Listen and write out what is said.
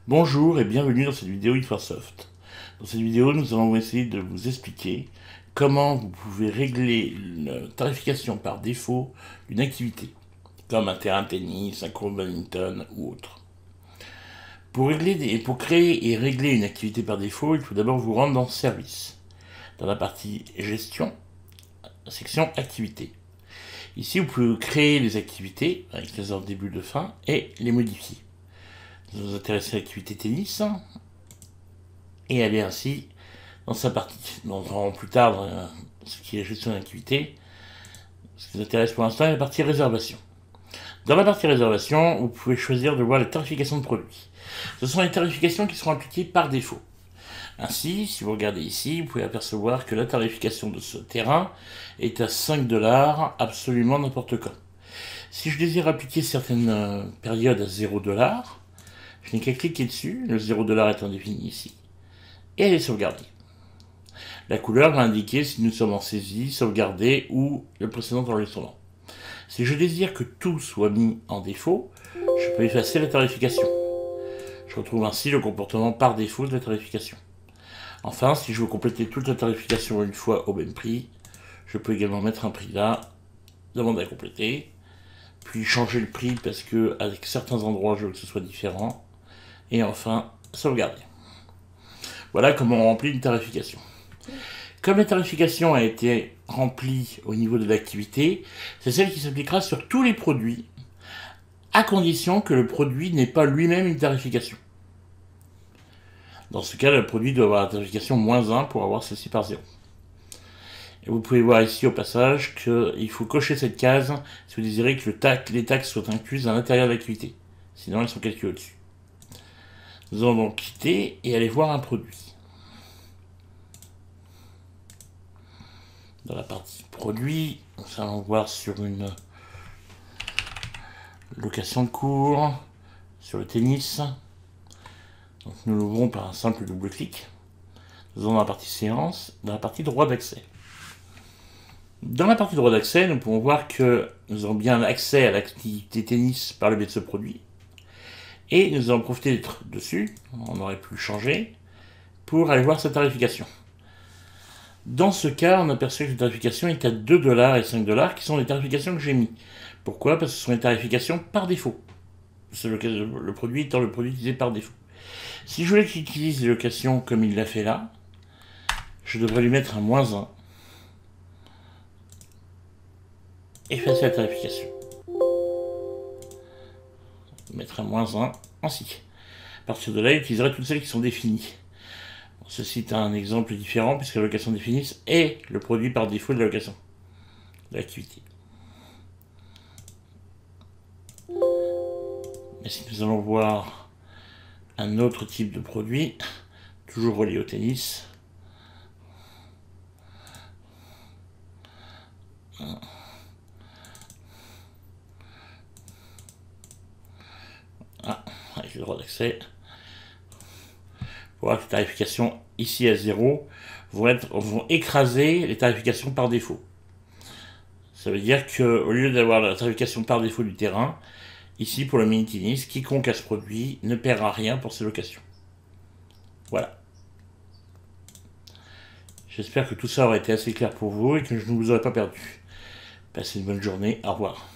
Bonjour et bienvenue dans cette vidéo Infosoft. Dans cette vidéo, nous allons essayer de vous expliquer comment vous pouvez régler une tarification par défaut d'une activité, comme un terrain de tennis, un court de badminton ou autre. Pour créer et régler une activité par défaut, il faut d'abord vous rendre dans Service, dans la partie Gestion, section Activité. Ici, vous pouvez créer les activités avec les ordres début de fin et les modifier. Nous allons nous intéresser à l'activité tennis et aller ainsi dans sa partie. Nous rentrerons plus tard dans ce qui est gestion d'activité. Ce qui nous intéresse pour l'instant est la partie réservation. Dans la partie réservation, vous pouvez choisir de voir les tarifications de produits. Ce sont les tarifications qui seront appliquées par défaut. Ainsi, si vous regardez ici, vous pouvez apercevoir que la tarification de ce terrain est à 5 $ absolument n'importe quand. Si je désire appliquer certaines périodes à 0 $, je n'ai qu'à cliquer dessus, le 0 $ étant défini ici, et elle est sauvegardée. La couleur va indiquer si nous sommes en saisie, sauvegardé ou le précédent enregistrement. Si je désire que tout soit mis en défaut, je peux effacer la tarification. Je retrouve ainsi le comportement par défaut de la tarification. Enfin, si je veux compléter toute la tarification une fois au même prix, je peux également mettre un prix là, demander à compléter, puis changer le prix parce que avec certains endroits je veux que ce soit différent, et enfin sauvegarder. Voilà comment on remplit une tarification. Comme la tarification a été remplie au niveau de l'activité, c'est celle qui s'appliquera sur tous les produits, à condition que le produit n'ait pas lui-même une tarification. Dans ce cas, le produit doit avoir la tarification -1 pour avoir celle-ci par 0. Et vous pouvez voir ici au passage qu'il faut cocher cette case si vous désirez que les taxes soient incluses à l'intérieur de l'activité. Sinon, elles sont calculées au-dessus. Nous allons donc quitter et aller voir un produit. Dans la partie produit, nous allons voir sur une location de cours, sur le tennis. Donc nous l'ouvrons par un simple double-clic. Nous allons dans la partie séance, dans la partie droit d'accès. Dans la partie droit d'accès, nous pouvons voir que nous avons bien accès à l'activité tennis par le biais de ce produit. Et nous allons profiter d'être dessus, on aurait pu le changer, pour aller voir sa tarification. Dans ce cas, on aperçoit que la tarification est à 2 $ et 5 $ qui sont les tarifications que j'ai mis. Pourquoi? Parce que ce sont les tarifications par défaut. C'est le produit étant le produit utilisé par défaut. Si je voulais qu'il utilise les locations comme il l'a fait là, je devrais lui mettre un -1. Effacer la tarification. Mettre un -1 ainsi. À partir de là, il utiliserait toutes celles qui sont définies. Ceci est un exemple différent puisque la location définie est le produit par défaut de la location de l'activité. Mais si nous allons voir un autre type de produit, toujours relié au tennis, avec le droit d'accès, pour voir que les tarifications ici à 0 vont écraser les tarifications par défaut. Ça veut dire qu'au lieu d'avoir la tarification par défaut du terrain, ici pour le mini-tennis, quiconque a ce produit ne paiera rien pour ses locations. Voilà. J'espère que tout ça aura été assez clair pour vous et que je ne vous aurai pas perdu. Passez une bonne journée, au revoir.